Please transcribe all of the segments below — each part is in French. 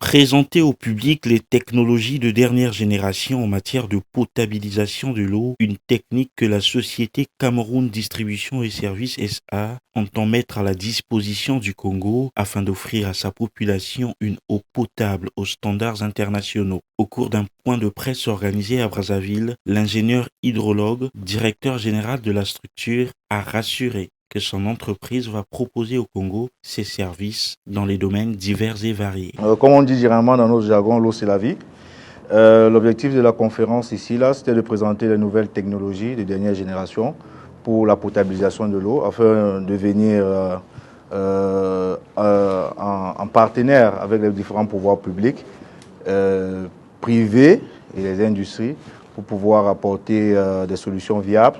Présenter au public les technologies de dernière génération en matière de potabilisation de l'eau, une technique que la société Cameroun Distribution et Services SA entend mettre à la disposition du Congo afin d'offrir à sa population une eau potable aux standards internationaux. Au cours d'un point de presse organisé à Brazzaville, l'ingénieur hydrologue, directeur général de la structure, a rassuré que son entreprise va proposer au Congo ses services dans les domaines divers et variés. Comme on dit généralement dans notre jargon, l'eau c'est la vie. L'objectif de la conférence ici, c'était de présenter les nouvelles technologies de dernière génération pour la potabilisation de l'eau afin de venir en partenaire avec les différents pouvoirs publics, privés et les industries pour pouvoir apporter des solutions viables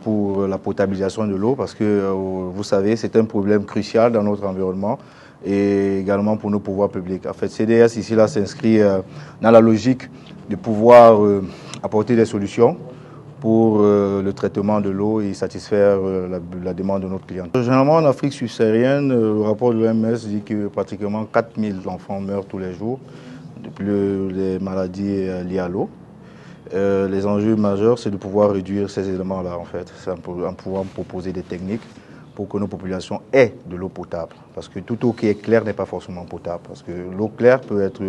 pour la potabilisation de l'eau parce que, vous savez, c'est un problème crucial dans notre environnement et également pour nos pouvoirs publics. En fait, CDS ici là s'inscrit dans la logique de pouvoir apporter des solutions pour le traitement de l'eau et satisfaire la demande de notre client. Généralement en Afrique subsaharienne, le rapport de l'OMS dit que pratiquement 4000 enfants meurent tous les jours depuis les maladies liées à l'eau. Les enjeux majeurs, c'est de pouvoir réduire ces éléments-là, en fait, en pouvant proposer des techniques pour que nos populations aient de l'eau potable. Parce que toute eau qui est claire n'est pas forcément potable. Parce que l'eau claire peut être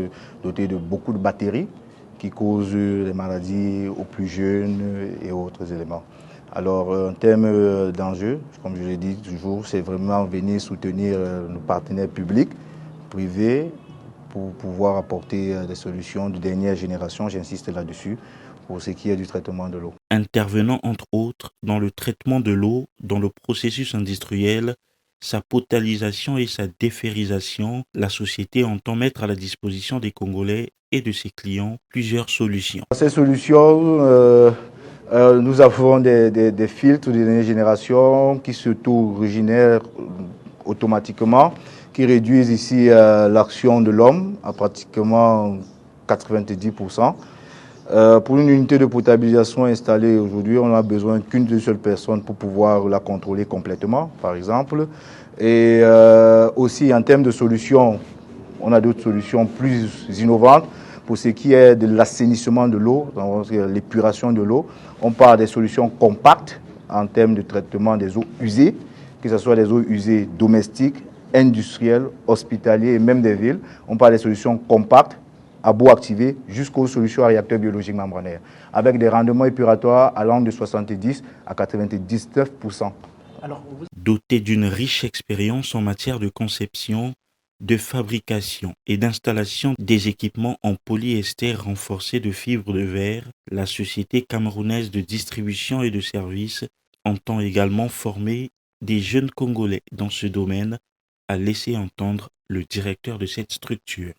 dotée de beaucoup de bactéries qui causent des maladies aux plus jeunes et autres éléments. Alors, en termes d'enjeux, comme je l'ai dit toujours, c'est vraiment venir soutenir nos partenaires publics, privés, pour pouvoir apporter des solutions de dernière génération, j'insiste là-dessus, pour ce qui est du traitement de l'eau. Intervenant entre autres dans le traitement de l'eau, dans le processus industriel, sa potalisation et sa déferrisation, la société entend mettre à la disposition des Congolais et de ses clients plusieurs solutions. Ces solutions, nous avons des filtres de dernière génération qui s'auto-régénèrent automatiquement, qui réduisent ici l'action de l'homme à pratiquement 90%. Pour une unité de potabilisation installée aujourd'hui, on n'a besoin qu'une seule personne pour pouvoir la contrôler complètement, par exemple. Et aussi en termes de solutions, on a d'autres solutions plus innovantes. Pour ce qui est de l'assainissement de l'eau, l'épuration de l'eau, on parle des solutions compactes en termes de traitement des eaux usées, que ce soit des eaux usées domestiques, industrielles, hospitalières et même des villes. On parle des solutions compactes à bout activé jusqu'aux solutions à réacteurs biologiques membranaires, avec des rendements épuratoires allant de 70 à 99%. Doté d'une riche expérience en matière de conception, de fabrication et d'installation des équipements en polyester renforcé de fibres de verre, la société camerounaise de distribution et de services entend également former des jeunes Congolais dans ce domaine, a laissé entendre le directeur de cette structure.